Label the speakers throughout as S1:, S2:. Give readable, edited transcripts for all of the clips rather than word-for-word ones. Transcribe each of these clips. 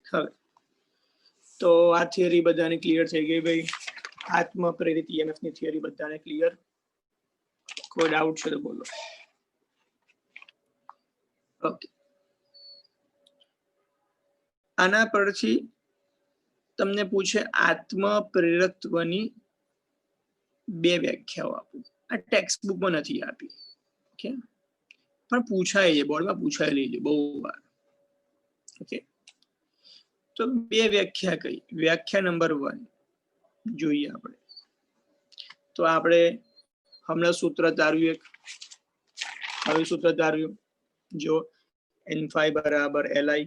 S1: હવે તો આ થિયરી બધાને ક્લિયર થઈ ગઈ ભાઈ? આત્મ પ્રેરિત ઈએમએફ ની થિયરી બધાને ક્લિયર? કોઈ ડાઉટ છે તો બોલો. ઓકે, આના પરથી તમને પૂછે આત્મ પ્રેરકત્વની બે વ્યાખ્યાઓ આપો. આ ટેક્સ્ટ બુકમાં નથી આપી, ઓકે, પણ પૂછાય છે, બોર્ડમાં પૂછાયેલી છે બહુ વાર. ઓકે, તો બે વ્યાખ્યા કઈ? વ્યાખ્યા નંબર 1 જોઈએ આપણે. તો આપણે હમણાં સૂત્ર તાર્યું, હવે સૂત્ર તાર્યું જો n5 બરાબર li,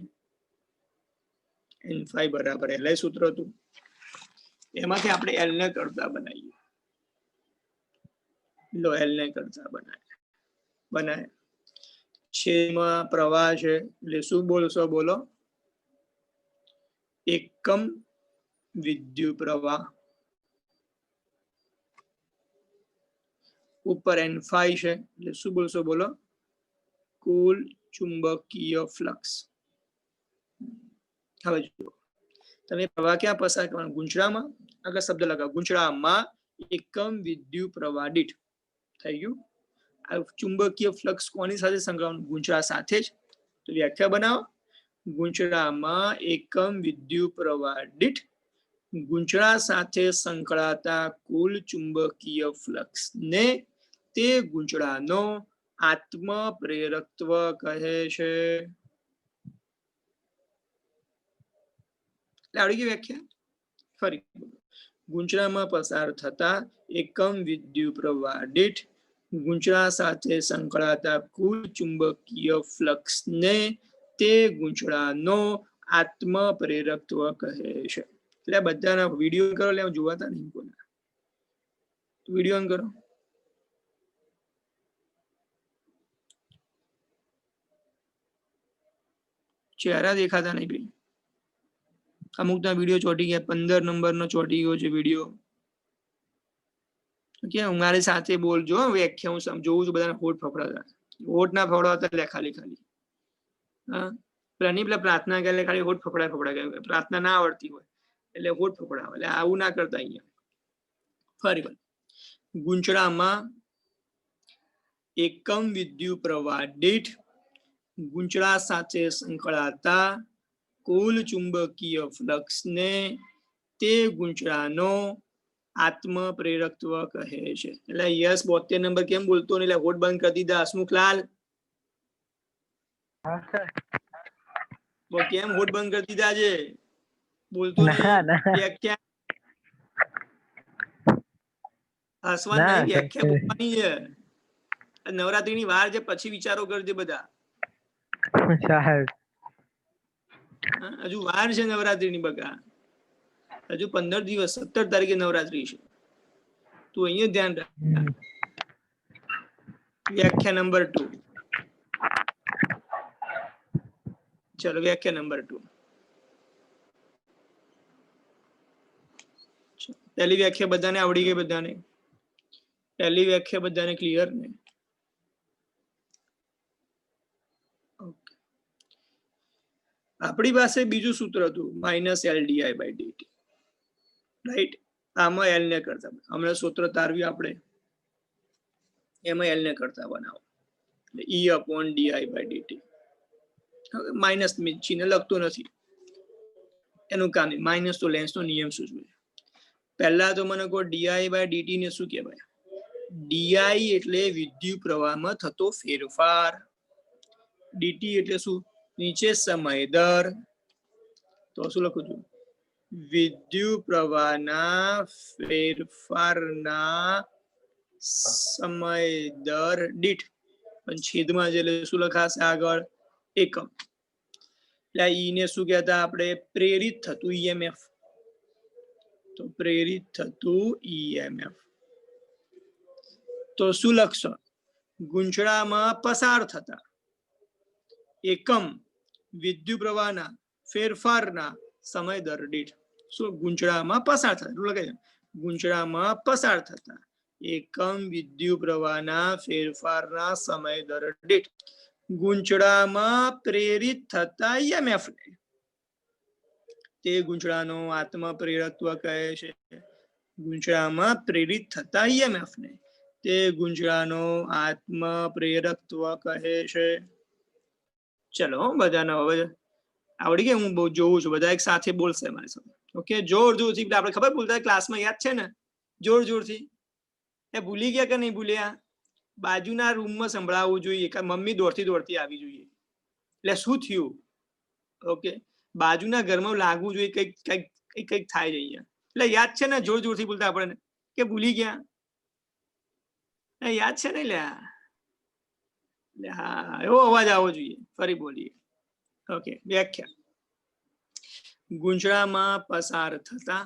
S1: n5 બરાબર li સૂત્ર હતું. એમાંથી આપણે l ને કરતા બનાવીએ. લો l ને કરતા બનાય છેદમાં પ્રવાહ છે એટલે શું બોલશો? બોલો, એકમ વિદ્યુત પ્રવાહ ઉપર n5 છે એટલે શું બોલશો? બોલો, કુલ ચુંબકીય ફ્લક્સ. હવે જુઓ, તમે પ્રવાહ ક્યાં પસાર કરવાનો? ગૂંચળામાં. આગળ શબ્દ લગાવો, ગૂંચળામાં એકમ વિદ્યુત પ્રવાહ દીઠ. થઈ ગયું. આ ચુંબકીય ફ્લક્સ કોની સાથે સંકળાયેલું? ગૂંચળા સાથે જ. તો વ્યાખ્યા બનાવો, ગૂંચળામાં એકમ વિદ્યુત પ્રવાહ દીઠ ગૂંચળા સાથે સંકળાતા કુલ ચુંબકીય ફ્લક્સ ને તે ગૂંચળાનો આત્મ પ્રેરકત્વ કહે છે. આવડી ગઈ વ્યાખ્યા? ફરી ગૂંચળામાં પસાર થતા એકમ વિદ્યુત પ્રવાહ દીઠ ગૂંચળા સાથે સંકળાતા કુલ ચુંબકીય ફ્લક્સ ને તે ગૂંચળાનો આત્મ પ્રેરકત્વ કહે છે. એટલે બધાના વિડીયો કરો, એટલે જોવાતા નહીં કોને. વિડીયો ઓન કરો. ચહેરા દેખાતા નહીં ભાઈ. અમુકના વિડીયો ચોટી ગયા, 15 નંબરનો ચોટી ગયો છે વિડીયો. ઓકે, મારી સાથે બોલજો વ્યાખ્યા. હું જોઉં છું બધાને હોઠ ફફડાતા. હોઠ ના ફફડાવતા લે, ખાલી હા. પેલા નહીં, પેલા પ્રાર્થના કરે ખાલી હોઠ ફફડાય. પ્રાર્થના ના આવડતી હોય એટલે હોઠ ફફડાવે. એટલે આવું ના કરતા. અહીંયા ફરી વાર, ગૂંચળામાં એકમ વિદ્યુત પ્રવાહ દીઠ ગૂંચળા સાથે સંકળાતા કુલ ચુંબકીય ફ્લક્સ ને તે ગૂંચળાનો આત્મ પ્રેરકત્વ કહે છે. એટલે યસ 72 નંબર કેમ બોલતો નહીં? એટલે હોઠ બંધ કરી દીધા. હસમુખલાલ કેમ હોઠ બંધ કરી દીધા છે? બોલતો નહીં. વ્યાખ્યા હસવાન નહીં, વ્યાખ્યા બોલવાની છે. નવરાત્રીની વાર છે, પછી વિચારો કરજે બધા. હજુ વાર છે નવરાત્રીની બગા. હજુ 15 દિવસ, 17 તારીખે નવરાત્રી છે. તું અહીંયા ધ્યાન રાખ. વ્યાખ્યા નંબર 2. ચલો વ્યાખ્યા નંબર 2. પહેલી વ્યાખ્યા બધાને આવડી ગઈ? બધાને પહેલી વ્યાખ્યા બધાને ક્લિયર ને? આપણી પાસે બીજું સૂત્ર હતું -LdI/dt, રાઈટ? આમાં L ને કરતા હમણાં સૂત્ર તારવ્યું આપણે, એમાં L ને કરતા બનાવો એટલે E/dI/dt. હવે માઇનસ ચિહ્ન લખતો નથી, એનું કામ નહીં. માઇનસ તો લેન્સનો નિયમ સૂચવે છે. પહેલા તો મને કહો dI/dt ને શું કહેવાય? DI એટલે વિદ્યુત પ્રવાહમાં થતો ફેરફાર. dt એટલે શું? નીચે સમય દર. તો શું લખું છું? વિદ્યુત પ્રવાહના ફેરફારના સમય દર દીઠ. પણ છેદમાં છે એટલે શું લખાશે આગળ? એકમ. એટલે ઈ ને શું કહેતા આપણે? પ્રેરિત થતું EMF. તો પ્રેરિત થતું EMF તો શું લખશો? ગૂંચળામાં પસાર થતા એકમ વિદ્યુત પ્રવાહના ફેરફારના સમય દર દીઠ. શું? ગૂંચળામાં પસાર થતા, એટલું લખે છે. ગૂંચળામાં પસાર થતા એકમ વિદ્યુત પ્રવાહના ફેરફારના સમય દર દીઠ ગૂંચળામાં પ્રેરિત થતા EMF. તે ગૂંચળાનો આત્મ પ્રેરકત્વ કહે છે. ગૂંચળામાં પ્રેરિત થતા ઈએમએફ ને તે ગૂંચળાનો આત્મ પ્રેરકત્વ કહે છે. ચલો બધાને હવે આવડી ગયું. હું બહુ જોઉં છું બધા એક સાથે બોલશે મારી સાથે. ઓકે, જોર જોરથી. આપણે ખબર બોલતા ક્લાસમાં યાદ છે ને? જોર જોરથી. એ ભૂલી ગયા કે નહીં ભૂલ્યા? બાજુના રૂમમાં સંભળાવવું જોઈએ કે મમ્મી દોડતી દોડતી આવી જોઈએ. એટલે શું થયું? ઓકે, બાજુના ઘરમાં લાગવું જોઈએ કંઈક કંઈક કંઈક થાય છે અહીંયા. એટલે યાદ છે ને? જોર જોરથી બોલતા આપણને કે ભૂલી ગયા? યાદ છે ને? લ્યા હા, એવો અવાજ આવવો જોઈએ. ફરી બોલીએ. ઓકે, વ્યાખ્યા. ગૂંચળામાં પસાર થતા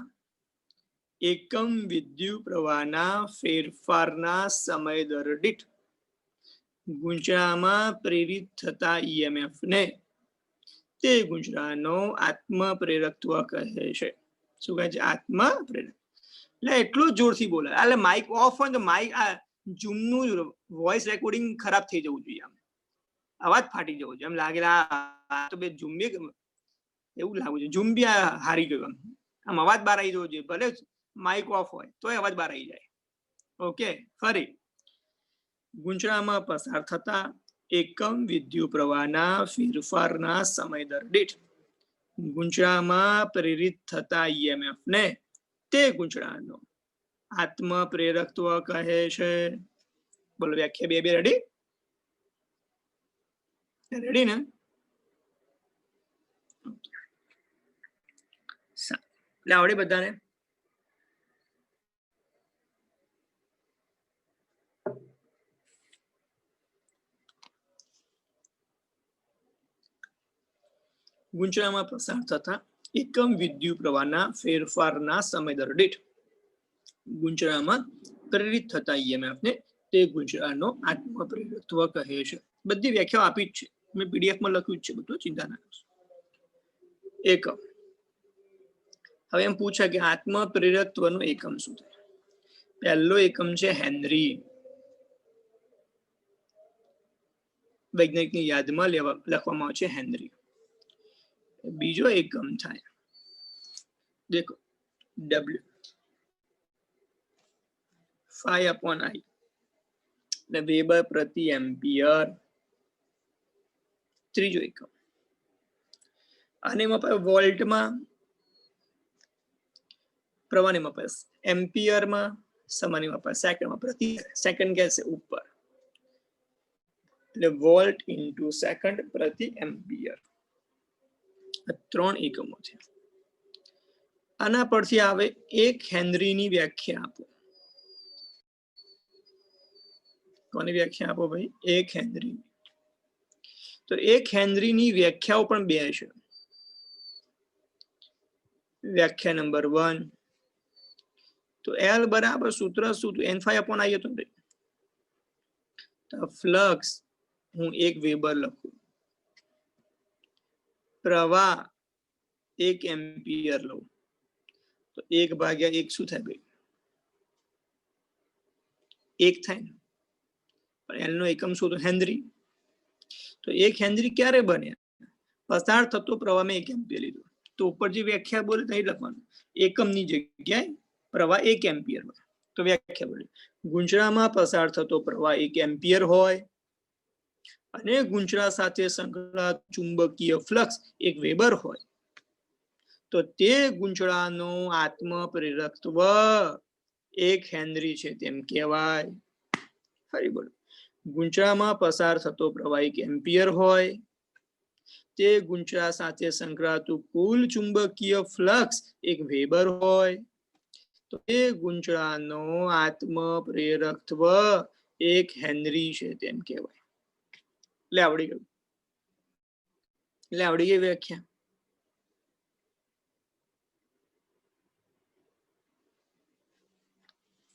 S1: એકમ વિદ્યુત પ્રવાહના ફેરફારના સમય દર દીઠ ગૂંચળામાં પ્રેરિત થતા ઈએમએફ ને તે ગૂંચળાનો આત્મ પ્રેરકત્વ કહે છે. શું કહે છે? આત્મ પ્રેરક. એટલે એટલું જ જોરથી બોલે. એટલે માઇક ઓફ હોય તો માઇક ઝૂમ નું વોઇસ રેકોર્ડિંગ ખરાબ થઈ જવું જોઈએ. આમ અવાજ ફાટી જવો જોઈએ. એમ લાગેલા તો બે ઝૂમ બી એવું લાગવું જોઈએ. ઝૂમ બી હારી ગયું. આમ અવાજ બહાર આવી જવો જોઈએ. ભલે માઇક ઓફ હોય તોય અવાજ બહાર આવી જાય. ઓકે, ફરી. ગૂંચળામાં પસાર થતા એકમ વિદ્યુત પ્રવાહના ફેરફારના સમય દર દીઠ ગૂંચળામાં પ્રેરિત થતા ઈએમએફ ને તે ગૂંચળાનો આત્મ પ્રેરકત્વ કહે છે. બોલો વ્યાખ્યા બે રેડી? રેડી ને? એટલે આવડે બધાને? ગૂંચળામાં પસાર થતા એકમ વિદ્યુત પ્રવાહના ફેરફારના સમય દર દીઠ ગૂંચળામાં પ્રેરિત થતા ઈએમએફ ને તે ગૂંચળાનો આત્મ પ્રેરકત્વ કહે છે. બધી વ્યાખ્યાઓ આપી જ છે. મેં પીડીએફમાં લખ્યું જ છે બધું, ચિંતા ના કરશો. એકમ. હવે એમ પૂછે કે આત્મ પ્રેરકત્વનો એકમ શું થાય? પહેલો એકમ છે હેનરી. વૈજ્ઞાનિકની યાદમાં લખવામાં આવે છે હેનરી. બીજો એકમ થાય દેખો W 5/I એટલે વેબર પ્રતિ એમ્પિયર. ત્રીજો એકમ આને મપાય વોલ્ટમાં, પ્રવાહને મપાય એમ્પિયરમાં, સમાની મપાય સેકન્ડમાં. પ્રતિ સેકન્ડ કે છે ઉપર એટલે વોલ્ટ ઇન્ટુ સેકન્ડ પ્રતિ એમ્પિયર. ત્રણ એકમો છે. આના પરથી આવે એક હેનરીની વ્યાખ્યા આપો. કોની વ્યાખ્યા આપો ભાઈ? એક હેનરી. તો એક હેનરીની વ્યાખ્યાઓ પણ બે છે. વ્યાખ્યા નંબર 1 તો L બરાબર સૂત્ર શું હતું? N5/I હતું ભાઈ. તો ફ્લક્સ હું 1 વેબર લખું, પ્રવાહ 1 એમ્પિયર લઉં તો 1/1 શું થાય ભાઈ? 1 થાય ને. પણ L નો એકમ શું હતો? હેનરી. તો 1 હેનરી ક્યારે બને? પસાર થતો પ્રવાહ મેં 1 એમ્પિયર લીધું. તો ઉપર જે વ્યાખ્યા બોલે નહીં લખવાનું. એકમની જગ્યાએ પ્રવાહ 1 એમ્પિયર હોય તો વ્યાખ્યા બોલે ગૂંચળામાં પસાર થતો પ્રવાહ 1 એમ્પિયર હોય અને ગૂંચળા સાથે સંકળાયેલ ચુંબકીય ફ્લક્સ 1 વેબર હોય તો તે ગૂંચળાનો આત્મ પ્રેરકત્વ 1 હેનરી છે તેમ કહેવાય. ફરી બોલો. ગૂંચળામાં પસાર થતો પ્રવાહ 1 એમ્પિયર હોય, તે ગૂંચળા સાથે સંકળાતું કુલ ચુંબકીય ફ્લક્સ 1 વેબર હોય તો એ ગૂંચળાનો આત્મ પ્રેરકત્વ 1 હેનરી છે તેમ કહેવાય. એટલે આવડી ગયું. એટલે આવડી ગઈ વ્યાખ્યા.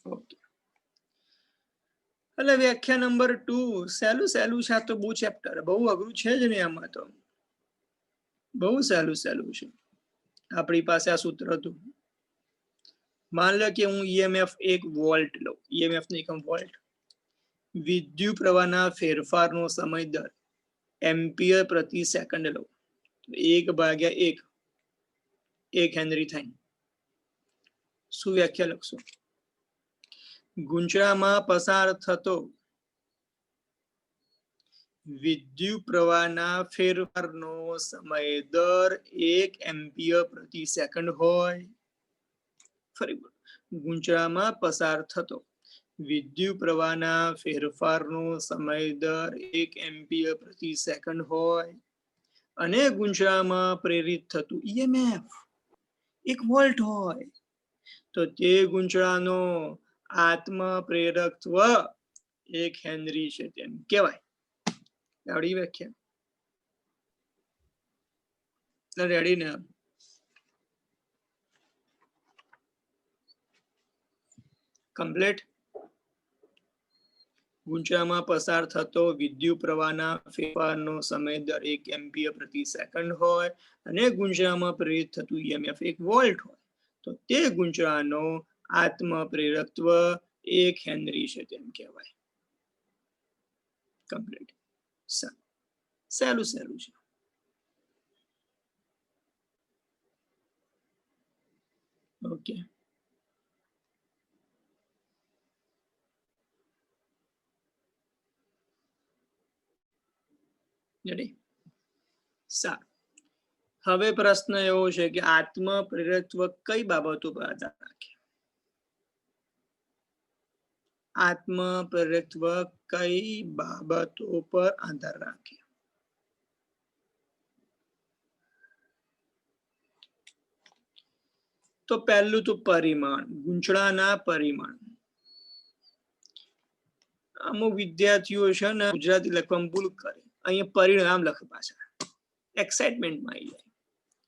S1: ઓકે. એટલે વ્યાખ્યા નંબર 2 સહેલું છે. આ તો બહુ ચેપ્ટર બહુ અઘરું છે જ નહીં. આમાં તો બહુ સહેલું છે. આપણી પાસે આ સૂત્ર હતું. માન લો કે હું ઈએમએફ 1 વોલ્ટ લઉં. ઈએમએફ ની એકમ વોલ્ટ. વિદ્યુત પ્રવાહના ફેરફારનો સમય દર એમ્પિયર પ્રતિ સેકન્ડ લઉં. 1/1 1 હેનરી થાય. શું વ્યાખ્યા લખશો? ગુંચળામાં પસાર થતો વિદ્યુત પ્રવાહના ફેરફારનો સમય દર 1 એમ્પિયર પ્રતિ સેકન્ડ હોય. ફરી ગુંચળામાં પસાર થતો વિદ્યુત પ્રવાહના ફેરફારનો સમય દર 1 એમ્પિયર પ્રતિ સેકન્ડ હોય અને ગુંચળામાં પ્રેરિત થતું ઈએમએફ 1 વોલ્ટ હોય તો તે ગુંચળાનો આત્મપ્રેરકત્વ 1 હેનરી છે તેમ કહેવાય. આવડી વ્યાખ્યા રેડી ને? કમ્પ્લીટ. ગુંચળામાં પસાર થતો વિદ્યુત પ્રવાહના ફેરફારનો સમય દર 1 એમ્પિયર પ્રતિ સેકન્ડ હોય અને ગુંચળામાં પ્રેરિત થતું ઈએમએફ 1 વોલ્ટ હોય તો તે ગુંચળાનો આત્મપ્રેરકત્વ 1 હેનરી છે તેમ કહેવાય. કમ્પ્લીટ. સહેલું છે. ઓકે. સારું. હવે પ્રશ્ન એવો છે કે આત્મપ્રેરકત્વ કઈ બાબતો પર આધાર રાખે? આત્મપ્રેરકત્વ કઈ બાબતો પર આધાર રાખે? તો પહેલું તો પરિમાણ, ગુંચળાના પરિમાણ. અમુક વિદ્યાર્થીઓ છે ને ગુજરાતી લખવામાં ભૂલ કરે, અહીંયા પરિણામ લખે પાછા, એક્સાઇટમેન્ટમાં આવી જાય.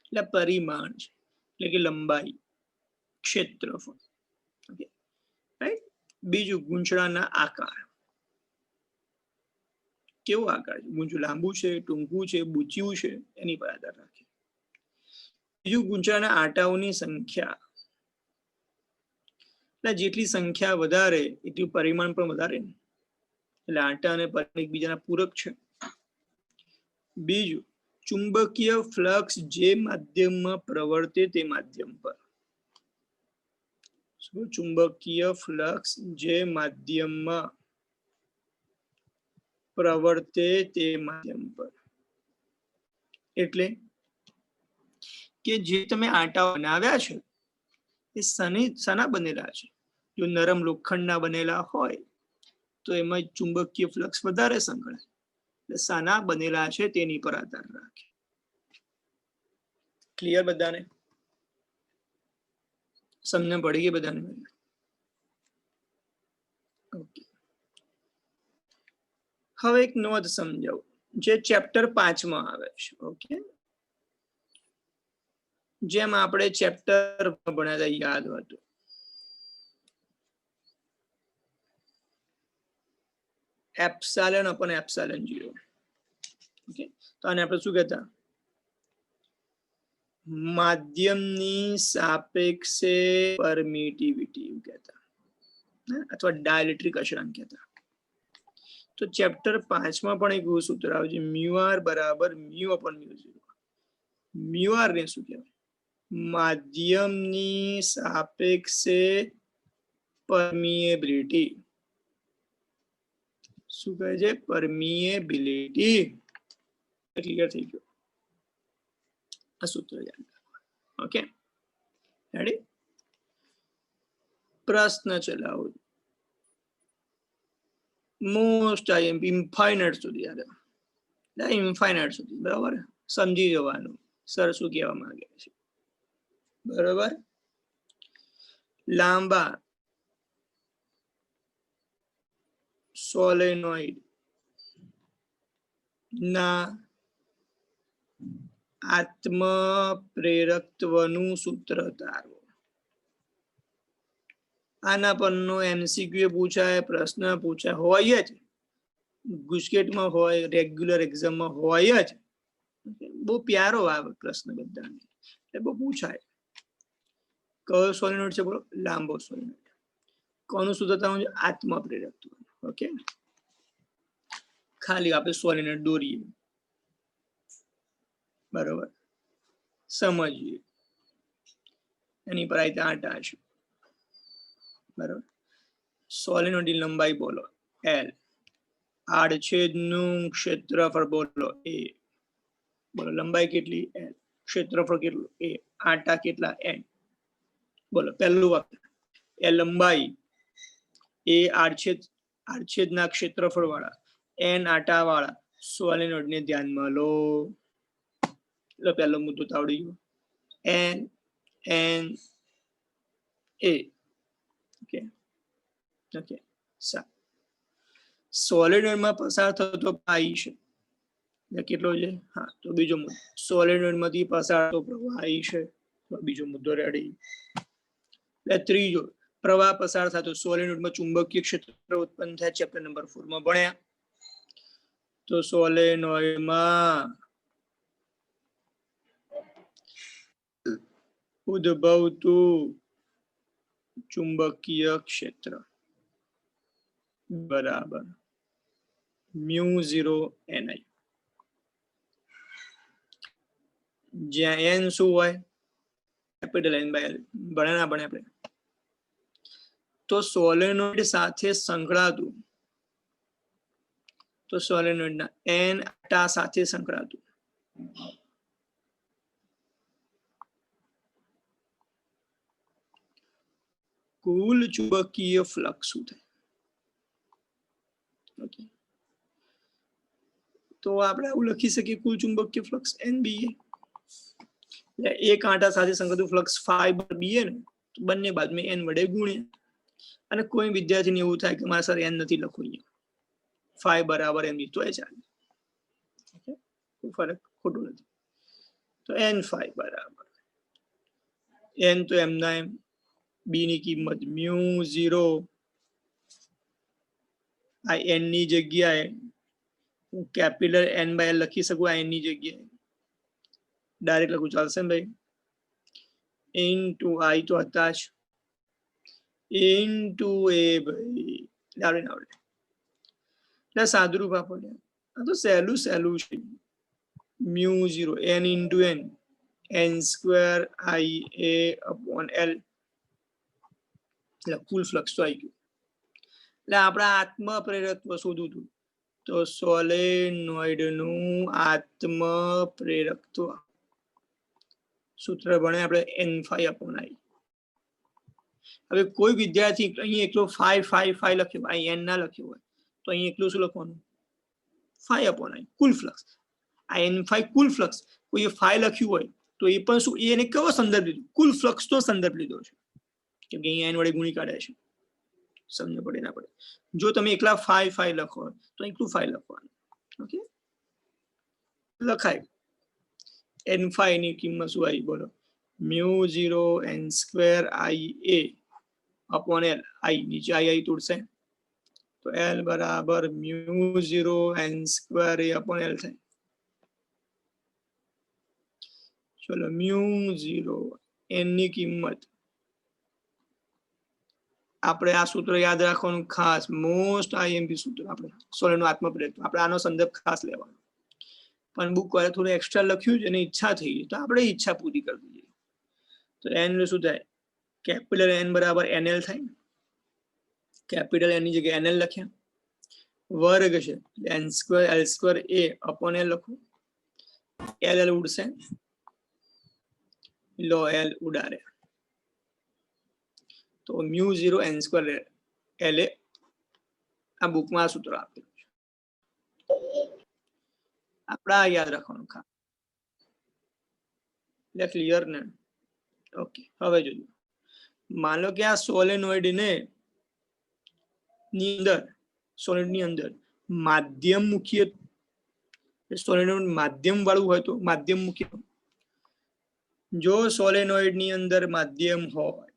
S1: એટલે પરિમાણ છે એટલે કે લંબાઈ, ક્ષેત્રફળ. Okay right. બીજું ગુંચળાના આકાર, કેવો આકાર છે, ગુંચળું લાંબુ છે, ટૂંકું છે, બૂચ્યું છે, એની પર આધાર રાખે. બીજું ગુંચળાના આંટાઓની સંખ્યા, એટલે જેટલી સંખ્યા વધારે એટલું પરિમાણ પણ વધારે ને, એટલે આંટા અને પરિમાણ એકબીજાના પૂરક છે. બીજું ચુંબકીય ફ્લક્સ જે માધ્યમમાં પ્રવર્તે તે માધ્યમ પર, ચુંબકીય ફ્લક્સ જે માધ્યમમાં પ્રવર્તે તે માધ્યમ પર, એટલે કે જે તમે આંટા બનાવ્યા છે એ શાના બનેલા છે? જો નરમ લોખંડના બનેલા હોય તો એમાં ચુંબકીય ફ્લક્સ વધારે સંકળાય. એટલે શાના બનેલા છે તેની પર આધાર રાખે. ક્લિયર બધાને? સમજણ પડી ગઈ બધાને? ઓકે. હવે એક નોંધ સમજાવું જે ચેપ્ટર 5 માં આવે છે. ઓકે, જેમ આપણે ચેપ્ટર ભણ્યા યાદ હતું, એપ્સાયલોન અપોન એપ્સાયલોન 0. ઓકે, તો આને આપણે શું કહેતા? માધ્યમની સાપેક્ષે પરમિટિવિટી કહેતા, અથવા ડાઇલેક્ટ્રિક અચળાંક કહેતા. તો ચેપ્ટર 5 માં પણ એક એવું સૂત્ર આવે છે, મ્યુ આર બરાબર mu upon mu 0. Mu R ને શું કહેવાય? માધ્યમની સાપેક્ષે પરમિએબિલિટી. શું કહે છે? પરમિએબિલિટી. ક્લિયર થઈ ગયું? આ સૂત્ર યાદ રાખો. Okay ready? પ્રશ્ન ચલાવો. મોસ્ટ આઈએમપી ઇન્ફાઇનાઇટ સુધી, યાર ઇન્ફાઇનાઇટ સુધી. બરાબર, સમજી જવાનું સર શું કહેવા માંગે છે. બરાબર. લાંબા સોલેનોઇડ ના આત્મપ્રેરકત્વનું સૂત્ર તારવો. આના પરનો એમસીક્યુ પૂછાય, પ્રશ્ન પૂછાય, હોય જ, ગુસ્કેટમાં હોય, રેગ્યુલર એક્ઝામમાં હોય જ. બહુ પ્યારો આવે પ્રશ્ન બધાને, એટલે બહુ પૂછાય. કયો સોલેનોઇડ છે? બોલો. લાંબો સોલેનોઇડ. કોનું સૂત્ર તારવું છે? આત્મપ્રેરકત્વ. ઓકે, ખાલી આપણે સોલેનોઇડ દોરીએ. બરોબર, સમજીએ. એની પર આવી 8 હશે બરાબર. સોલેનોઇડની લંબાઈ બોલો L, આડછેદનું ક્ષેત્રફળ બોલો A, બોલો લંબાઈ કેટલી L, ક્ષેત્રફળ કેટલું A, આટા કેટલા N. બોલો પહેલું વાક્ય એ લંબાઈ A આડછેદના ક્ષેત્રફળ વાળા N આટા વાળા સોલેનોઇડને ધ્યાનમાં લો. એટલે પહેલો મુદ્દો તો આવડી ગયો. N N A. Okay okay સોલેનોઇડમાં પસાર થતો I છે કેટલો છે. હા તો બીજો મુદ્દો સોલેનોઇડમાંથી પસાર થતો પ્રવાહ I છે. બીજો મુદ્દો રેડી. એટલે ત્રીજો પ્રવાહ પસાર થતો સોલેનોઇડમાં ચુંબકીય ક્ષેત્ર ઉત્પન્ન થાય. ચેપ્ટર નંબર 4 માં ભણ્યા. તો સોલેનોઇડમાં ઉદ્ભવતું ચુંબકીય ક્ષેત્ર બરાબર μ0 Ni, જ્યાં N શું હોય કેપિટલ N બાય L. ભણ્યા આપણે. તો સોલેનોઇડ સાથે સંકળાતું તો સોલેનોઇડના N આટા સાથે સંકળાતું કુલ ચુંબકીય ફ્લક્સ શું થાય. ઓકે તો આપણે આવું લખી શકીએ કુલ ચુંબકીય ફ્લક્સ NBA. એટલે એક આંટા સાથે સંકળાતું ફ્લક્સ ફાઈબર BA ને તો બંને બાજુમાં N વડે ગુણ્યા. અને કોઈ વિદ્યાર્થીને એવું થાય કે મારે સર N નથી લખવું અહીંયા, ફાઈ બરાબર M તો એ ચાલે. ફરક ખોટું નથી. તો N ફાઈ બરાબર N તો એમના એમ B ની કિંમત μ0 આ N ની જગ્યાએ હું કેપિટલ N બાય L લખી શકું. આ N ની જગ્યાએ ડાયરેક્ટ લખું ચાલશે ને ભાઈ. ઇન્ટુ I તો હતા જ ઇન્ટુ A ભાઈ આવડે ને આવડે. એટલે સાદુરૂપ આપણને આ તો સહેલું છે. μ0 N into N N square IA upon L. એટલે કુલ ફ્લક્સ તો આવી ગયું. એટલે આપણે આત્મ પ્રેરકત્વ શોધવું હતું. તો સોલેનોઇડનું આત્મ પ્રેરકત્વ સૂત્ર ભણે આપણે N ફાઈ અપોન I. હવે કોઈ વિદ્યાર્થી અહીં એકલો ફાઈ લખ્યો, અહીં N ના લખ્યો હોય તો અહીં એકલું શું લખવાનું ફાઈ અપોન I કુલ ફ્લક્સ. આ N ફાઈ કુલ ફ્લક્સ. કોઈ ફાઈ લખ્યું હોય તો એ પણ શું એને કેવો સંદર્ભ લીધો કુલ ફ્લક્સ તો સંદર્ભ લીધો છે કેમ કે અહીંયા N વડે ગુણી કાઢ્યા છે. સમજ પડે ના પડે. જો તમે એકલા ફાઈ લખો તો એકલું ફાઈ લખવાનું. ઓકે લખાય. N ફાઈ ની કિંમત શું આવી બોલો μ0 N square IA upon L. I નીચે I તૂટશે તો L બરાબર μ0 N square A upon L થાય. ચલો μ0 N ની કિંમત આપણે આ સૂત્ર યાદ રાખવાનું ખાસ મોસ્ટ IMP સૂત્ર. આપણે સોલેનોઇડનો આત્મપ્રેરક આપણે આનો સંદર્ભ ખાસ લેવાનો. પણ બુક વાળા થોડું એક્સ્ટ્રા લખ્યું છે અને ઈચ્છા થઈ ગઈ તો આપણે ઈચ્છા પૂરી કરી દઈએ. તો N શું થાય કેપિટલ N બરાબર NL થાય. કેપિટલ N ની જગ્યાએ NL લખ્યા. વર્ગ છે N square L square A upon L લખું. LL ઉડશે લો L ઉડાડે તો μ0 N સ્ક્વેર L A. આ બુકમાં આ સૂત્ર આપેલું છે. આપણા યાદ રાખવાનું ખા. એટલે ક્લિયર ને. ઓકે હવે જોઈએ. માનો કે આ સોલેનોઇડ ને ની અંદર માધ્યમ મુખી સોલેનોઇડ માધ્યમ વાળું હોય તો માધ્યમ મુખી. જો સોલેનોઇડ ની અંદર માધ્યમ હોય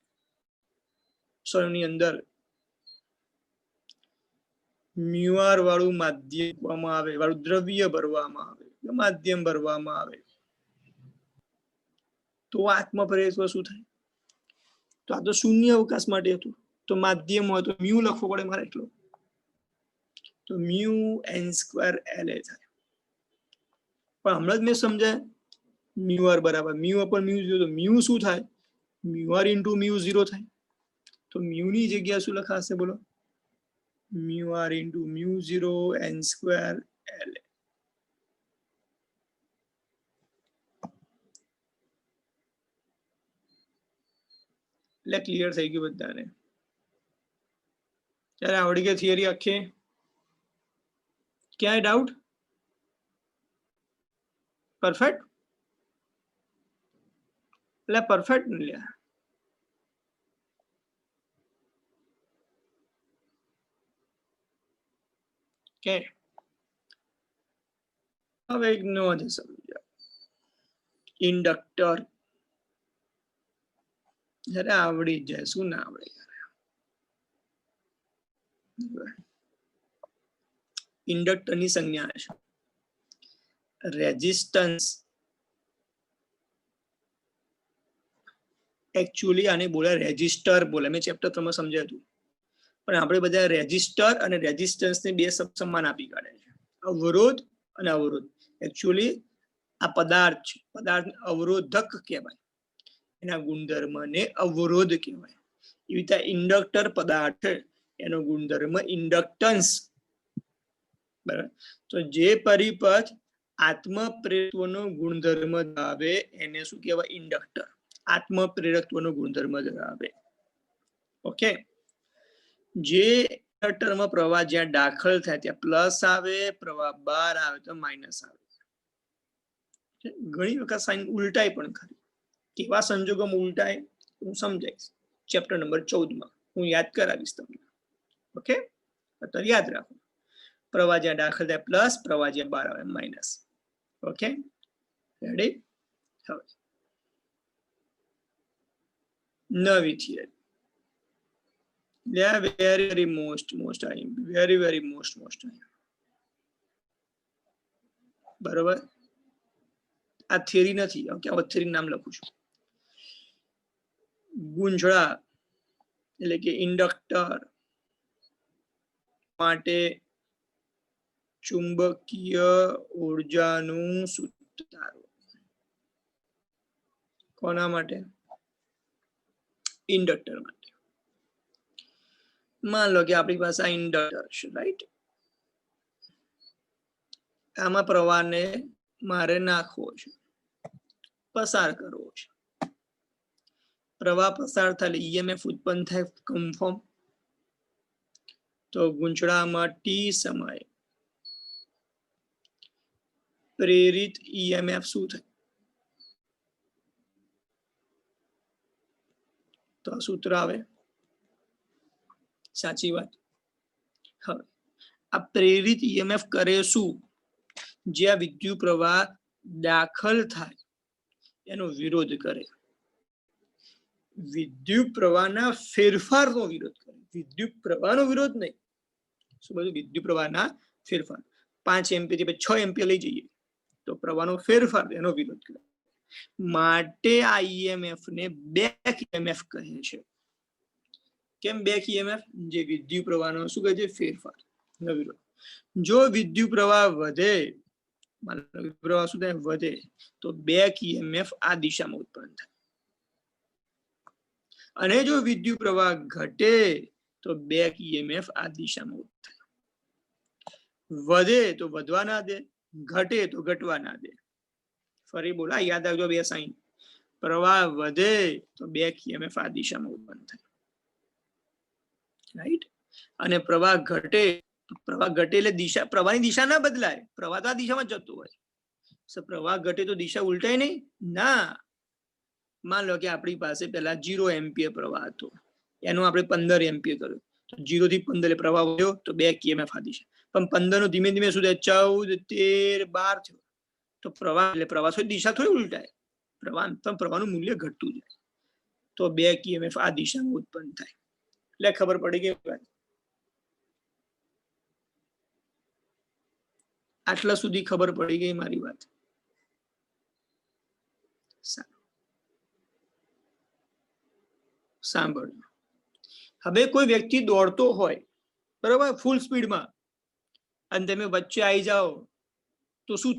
S1: સોલેનોઇડ ની અંદર મ્યુઆર વાળું માધ્યમ ભરવામાં આવે વાળું દ્રવ્ય ભરવામાં આવે માધ્યમ ભરવામાં આવે તો આત્મપ્રેરકત્વ શું થાય. તો આ તો શૂન્ય અવકાશ માટે હતું. તો માધ્યમ હોય તો મ્યુ લખવો પડે મારે એટલો. તો મ્યુ N સ્ક્વેર LA થાય. પણ હમણાં જ મેં સમજાય મ્યુઆર બરાબર મ્યુ અપન મ્યુ તો મ્યુ શું થાય મ્યુ આર ઇન્ટુ મ્યુ 0 થાય, તો મ્યુ ની જગ્યા શું લખાશે બોલો? Mu R into mu 0 n square l. એટલે ક્લિયર થઈ ગયું બધાને? ત્યારે આવડી ગઈ થિયરી આખી? ક્યાંય ડાઉટ? પરફેક્ટ? એટલે પરફેક્ટ ને લ્યા. કે હવે એક નોંધ સમજો, ઇન્ડક્ટર જયારે આવડી જાય, શું ના આવડે? ઇન્ડક્ટર ની સંજ્ઞા છે રેઝિસ્ટન્સ. એકચ્યુઅલી આને બોલે રેઝિસ્ટર બોલે, મેં ચેપ્ટર તમે સમજાયું હતું, પણ આપણે બધા રેઝિસ્ટર અને રેઝિસ્ટન્સ ને બે શબ્દ સમાન આપી કાઢે છે, અવરોધ અને અવરોધ. એકચ્યુઅલી આ પદાર્થ છે, પદાર્થ અવરોધક કહેવાય, એના ગુણધર્મને અવરોધ કહેવાય. એવી રીતે ઇન્ડક્ટર પદાર્થ છે, એનો ગુણધર્મ ઇન્ડક્ટન્સ. બરાબર? તો જે પરિપથ આત્મપ્રેરકત્વનો ગુણધર્મ ધરાવે એને શું કહેવાય? ઇન્ડક્ટર. આત્મપ્રેરકત્વનો ગુણધર્મ ધરાવે. ઓકે. જે ઇન્ડક્ટરમાં પ્રવાહ જ્યાં દાખલ થાય ત્યાં પ્લસ આવે, પ્રવાહ બહાર આવે તો માઇનસ આવે. ઘણી વખત સાઇન ઉલટાય પણ ખરી. કેવા સંજોગોમાં ઉલટાય હું સમજાઈશ ચેપ્ટર નંબર 14 હું યાદ કરાવીશ તમને. ઓકે, તો યાદ રાખો, પ્રવાહ જ્યાં દાખલ થાય પ્લસ, પ્રવાહ જ્યાં બહાર આવે માઇનસ. Okay, ready? હવે નવી theory, very most very most બરોબર? આ થિયરી નથી. ઓકે, આ થિયરી નામ લખું છું. ગુંજળા એટલે કે ઇન્ડક્ટર માટે ચુંબકીય ઉર્જાનું સૂત્ર. કોના માટે? ઇન્ડક્ટર માટે. માન લો કે આપણી પાસે આ ઇન્ડક્ટર છે, રાઈટ? આમાં પ્રવાહને મારે નાખવો છે, પસાર કરવો છે. પ્રવાહ પસાર થાય ઈએમએફ ઉત્પન્ન થાય કન્ફર્મ. તો ગુંચળામાં ટી સમયે પ્રેરિત ઈએમએફ શું થાય? તો આ સૂત્ર આવે. સાચી વાત. હવે આ પ્રેરિત ઈએમએફ કરે શું? જ્યાં વિદ્યુત પ્રવાહ દાખલ થાય એનો વિરોધ કરે. વિદ્યુત પ્રવાહના ફેરફારનો વિરોધ કરે. વિદ્યુત પ્રવાહનો વિરોધ નહીં. શું બધું? વિદ્યુત પ્રવાહના ફેરફાર. 5 એમ્પિયર થી 6 એમ્પિયર લઈ જઈએ તો પ્રવાહનો ફેરફાર, એનો વિરોધ કરે. માટે આ ઈએમએફ ને બેક ઈએમએફ કહે છે. કેમ બેક ઈએમએફ? જે વિદ્યુત પ્રવાહનો શું કહે છે? ફેરફાર નો વિરોધ. જો વિદ્યુત પ્રવાહ વધે, પ્રવાહ શું થાય? વધે, તો બેક ઈએમએફ આ દિશામાં ઉત્પન્ન થાય. અને જો વિદ્યુત પ્રવાહ ઘટે તો બેક ઈએમએફ આ દિશામાં ઉત્પન્ન થાય. વધે તો વધવા ના દે, ઘટે તો ઘટવા ના દે. ફરી બોલા, યાદ રાખજો બે સાઈન. પ્રવાહ વધે તો બેક ઈએમએફ આ દિશામાં ઉત્પન્ન થાય, રાઈટ? અને પ્રવાહ ઘટે એટલે દિશા, પ્રવાહની દિશા ના બદલાય. પ્રવાહ તો આ દિશામાં જતો હોય. પ્રવાહ ઘટે તો દિશા ઉલટાય નહીં ના. માન લો કે આપણી પાસે પેલા 0 એમ્પિયર પ્રવાહ હતો, એનો આપણે 15 એમ્પિયર કર્યો, તો 0 થી 15 પ્રવાહ વધ્યો તો બેક ઈએમએફ આ દિશા. પણ 15 નો ધીમે ધીમે શું થાય? 14, 13, 12 થયો તો પ્રવાહ, એટલે પ્રવાહ દિશા થોડી ઉલટાય. પ્રવાહનું મૂલ્ય ઘટતું જાય તો બેક ઈએમએફ આ દિશામાં ઉત્પન્ન થાય. એટલે ખબર પડી ગઈ વાત? આટલા સુધી ખબર પડી ગઈ મારી વાત? સાંભળો, હવે કોઈ વ્યક્તિ દોડતો હોય, બરાબર, ફૂલ સ્પીડમાં, અને તમે વચ્ચે આવી જાઓ તો શું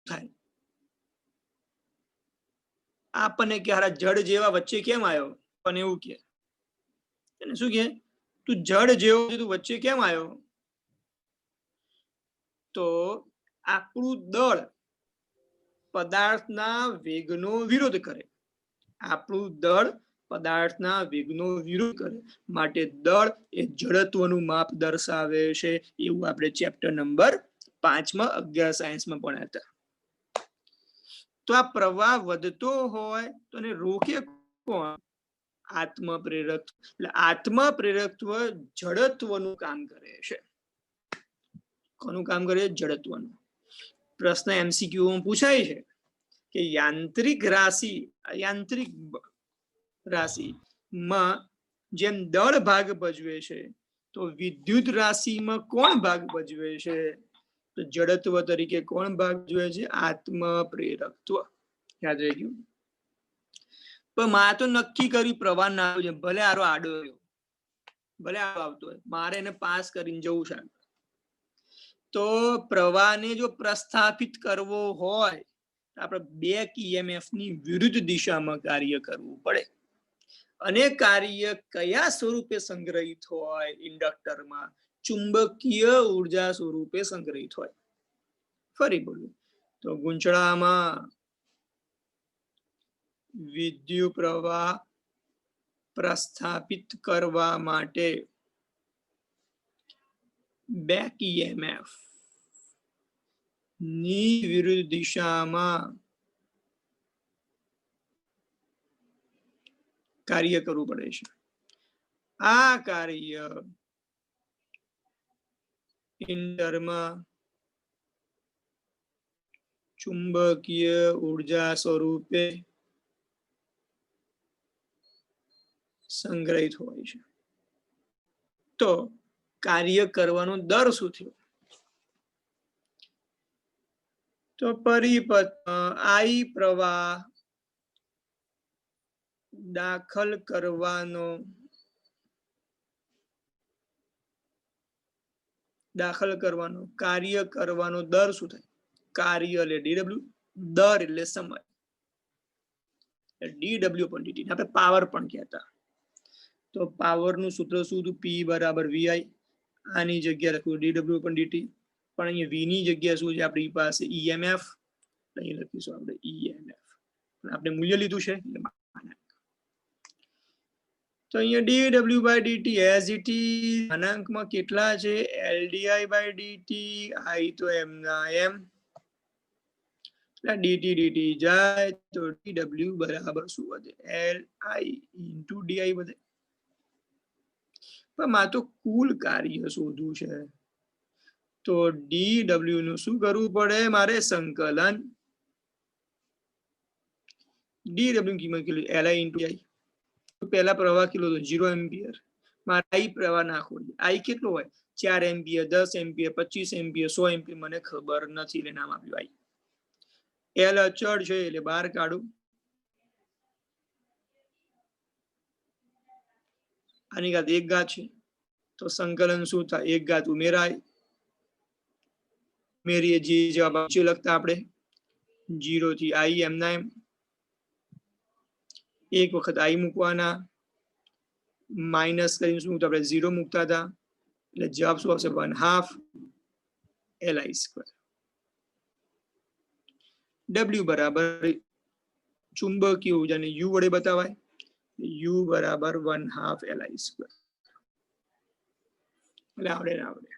S1: થાય? આપણને કે હારા જડ જેવા વચ્ચે કેમ આવ્યો, પણ એવું કે શું કે તું જડ જેવો તું વચ્ચે કેમ આવ્યો, તો આપણું દળ પદાર્થના વેગનો વિરોધ કરે, આપણું દળ પદાર્થના વેગનો વિરોધ કરે, માટે દળ એ જડત્વનું માપ દર્શાવે છે, એવું આપણે ચેપ્ટર નંબર 5 માં 11 સાયન્સમાં ભણ્યા હતા. તો આ પ્રવાહ વધતો હોય તો એને રોકે કોણ? આત્મપ્રેરક. એટલે આત્મપ્રેરકત્વ જડત્વનું કામ કરે છે. કોનું કામ કરે? જડત્વનું. પ્રશ્ન MCQ માં પૂછાય છે કે યાંત્રિક રાશિમાં જેમ દળ ભાગ ભજવે છે તો વિદ્યુત રાશિમાં કોણ ભાગ ભજવે છે? તો જડત્વ તરીકે કોણ ભાગ ભજવે છે? આત્મપ્રેરકત્વ. યાદ રહી ગયું. પણ મારે તો નક્કી કર્યું પ્રવાહ ના આવ્યો છે, ભલે આરો આડો રહ્યો, ભલે આડો આવતો હોય, મારે એને પાસ કરીને જવું છે. તો પ્રવાહને જો પ્રસ્થાપિત કરવો હોય આપણે બેક EMF ની વિરુદ્ધ દિશામાં કાર્ય કરવું પડે. અને કાર્ય કયા સ્વરૂપે સંગ્રહિત હોય? ઇન્ડક્ટરમાં ચુંબકીય ઉર્જા સ્વરૂપે સંગ્રહિત હોય. ફરી બોલું તો ગુંચળામાં વિદ્યુત પ્રવાહ પ્રસ્થાપિત કરવા માટે બેક EMF ની વિરુદ્ધ દિશામાં કાર્ય કરવું પડે છે. આ કાર્ય ઇન્ડક્ટરમાં ચુંબકીય ઉર્જા સ્વરૂપે સંગ્રહિત હોય છે. તો કાર્ય કરવાનો દર શું થયો? તો પરિપથ I પ્રવાહ દાખલ કરવાનો કાર્ય કરવાનો દર શું થાય? કાર્ય એટલે dw, દર એટલે સમય, dw/dt. આપણે પાવર પણ કહેતા. તો પાવર નું સૂત્ર શું હતું? P = VI. આની જગ્યા લખ્યું dw/dt, પણ અહીંયા v ની જગ્યા શું છે આપણી પાસે? EMF. અહીં લખીશું આપણે EMF. આપણે મૂલ્ય લીધું છે. તો અહીંયા dw/dt as it is અનાંકમાં કેટલા છે? LDI/dt. I તો m ના m, dt જાય તો dw બરાબર શું વધે? Li × di વધે. પણ મારે તો કુલ કાર્ય શોધવું છે, તો dw નું શું કરવું પડે? મારે સંકલન dw ની કિંમત કેટલી? Li × i. પહેલા પ્રવાહ કેટલો હતો? 0 એમ્પિયર. મારે I પ્રવાહ નાખવો છે. I કેટલો હોય? 4 એમ્પિયર, 10 એમ્પિયર, 25 એમ્પિયર, 100 એમ્પિયર, મને ખબર નથી, એટલે નામ આપ્યું I. L અચળ છે એટલે બહાર કાઢું. આની ઘાત 1 ઘાત છે તો સંકલન શું થાય? 1 ઘાત ઉમેરાય. ઉમેરીએ જે જવાબ નીચે લખતા આપણે 0 થી I એમ ના એમ. એક વખત I મૂકવાના, માઇનસ કરીને શું આપણે 0 મૂકતા હતા, એટલે જવાબ શું આવશે? 1/2 Li². W બરાબર ચુંબકીય ઉર્જાને U વડે બતાવાય. U બરાબર 1/2 Li². એટલે આવડે.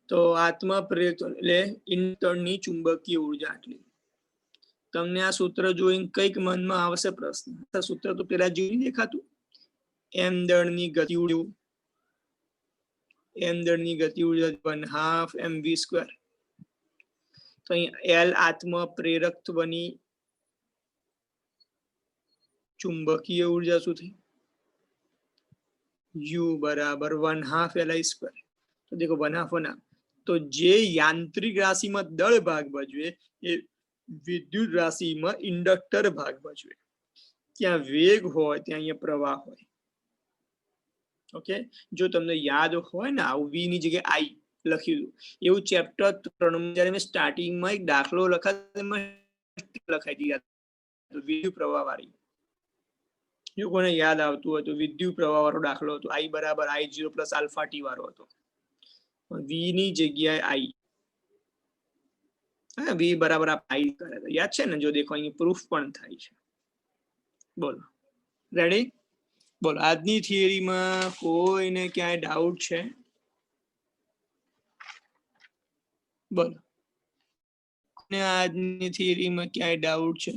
S1: તો આત્મપ્રેરક એટલે ઇન્ડક્ટરની ચુંબકીય ઉર્જા આટલી. તમને આ સૂત્ર જોઈને કઈક મનમાં આવશે પ્રશ્ન. સૂત્ર તો પેલા જોઈ દેખાતું. m દળની ગતિ ઉર્જા 1/2 mv². તો અહીં L આત્મપ્રેરકત્વની ચુંબકીય ઉર્જા શું થઈ? U બરાબર 1/2 Li². તો દેખો 1/2. તો જે યાંત્રિક રાશિમાં દળ ભાગ ભજવે એ વિદ્યુત રાશિમાં ઇન્ડક્ટર ભાગ ભજવે. ત્યાં વેગ હોય ત્યાં અહીંયા પ્રવાહ હોય. ઓકે, જો તમને યાદ હોય ને, આવું v ની જગ્યાએ I લખ્યું એવું ચેપ્ટર 3 માં જ્યારે મેં સ્ટાર્ટિંગમાં એક દાખલો લખાતો લખાઈ દીધા તો વિદ્યુત પ્રવાહ વાળી. જો કોને યાદ આવતું હોય તો વિદ્યુત પ્રવાહ વાળો દાખલો હતો I બરાબર I0 પ્લસ આલ્ફા ટી વાળો હતો. V ની જગ્યાએ I, હા V બરાબર I કરે યાદ છે ને? જો દેખો અહીં પ્રૂફ પણ થાય છે. બોલો રેડી? બોલો આજની થિયરીમાં કોઈને ક્યાંય ડાઉટ છે? બોલો આજની થિયરીમાં ક્યાંય ડાઉટ છે?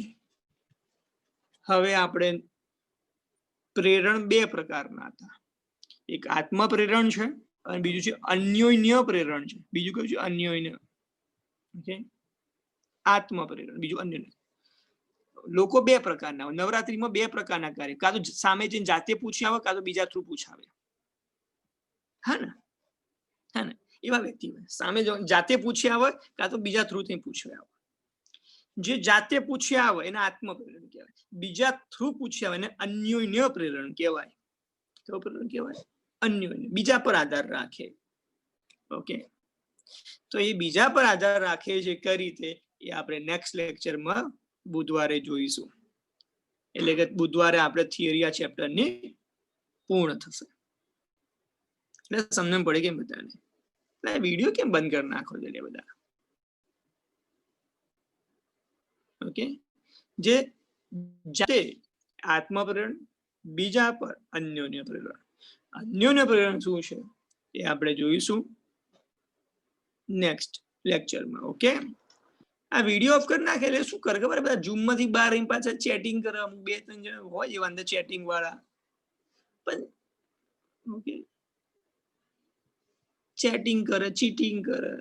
S1: હવે આપણે પ્રેરણ બે પ્રકારના હતા. એક આત્મ પ્રેરણ છે અને બીજું છે અન્યોન્ય પ્રેરણ છે. બીજું કયું છે? અન્યોન્ય. ઓકે, આત્મ પ્રેરણ બીજું અન્યોન્ય. લોકો બે પ્રકારના, નવરાત્રીમાં બે પ્રકારના કાર્ય, કાં તો સામે જઈને જાતે પૂછી આવે, કાં તો બીજા થ્રુ પૂછાવે. હા ને એવા વ્યક્તિ હોય. સામે જાતે પૂછી આવે કાં તો બીજા થ્રુ થી પૂછવા આવે. જે જાતે પૂછ્યા આવે એને આત્મ પ્રેરણ કહેવાય. બીજા થ્રુ પૂછ્યા આવે એને અન્યોન્ય પ્રેરણ કહેવાય. કેવું પ્રેરણ કહેવાય? અન્યોન્ય, બીજા પર આધાર રાખે. ઓકે, તો એ બીજા પર આધાર રાખે છે કઈ રીતે એ આપણે નેક્સ્ટ લેક્ચરમાં બુધવારે જોઈશું. એટલે કે બુધવારે આપણે થિયરી આ ચેપ્ટરની પૂર્ણ થશે. એટલે સમજણ પડે કેમ બધાને? વિડીયો કેમ બંધ કરી નાખો છે બધા? ઓકે, જે જાતે આત્મ પ્રેરણ, બીજા પર અન્યોન્ય પ્રેરણ. અન્યોન્ય પ્રેરણ શું છે એ આપણે જોઈશું નેક્સ્ટ લેક્ચરમાં. ઓકે, આ વિડીયો ઓફ કરી નાખે એટલે શું કરે ખબર? બધા ઝૂમ માંથી બહાર રહીને પાછા ચેટિંગ કરે. બે ત્રણ જણા હોય એવા અંદર ચેટિંગ વાળા, પણ ઓકે ચેટિંગ કરે, ચીટિંગ કરે.